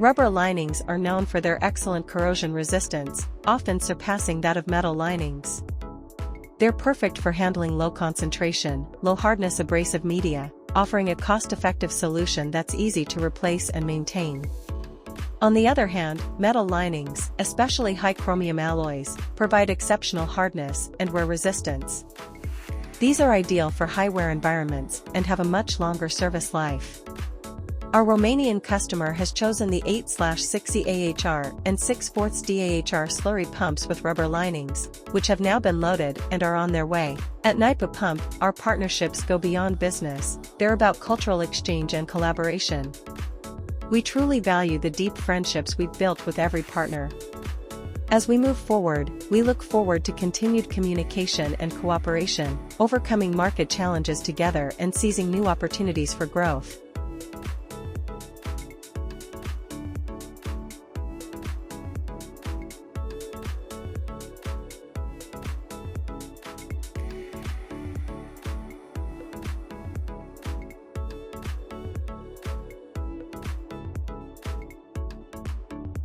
Rubber linings are known for their excellent corrosion resistance, often surpassing that of metal linings. They're perfect for handling low-concentration, low-hardness abrasive media, offering a cost-effective solution that's easy to replace and maintain. On the other hand, metal linings, especially high-chromium alloys, provide exceptional hardness and wear resistance. These are ideal for high-wear environments and have a much longer service life. Our Romanian customer has chosen the 8/60 AHR and 6/4 DAHR slurry pumps with rubber linings, which have now been loaded and are on their way. At NAIPU Pump, our partnerships go beyond business, they're about cultural exchange and collaboration. We truly value the deep friendships we've built with every partner. As we move forward, we look forward to continued communication and cooperation, overcoming market challenges together and seizing new opportunities for growth.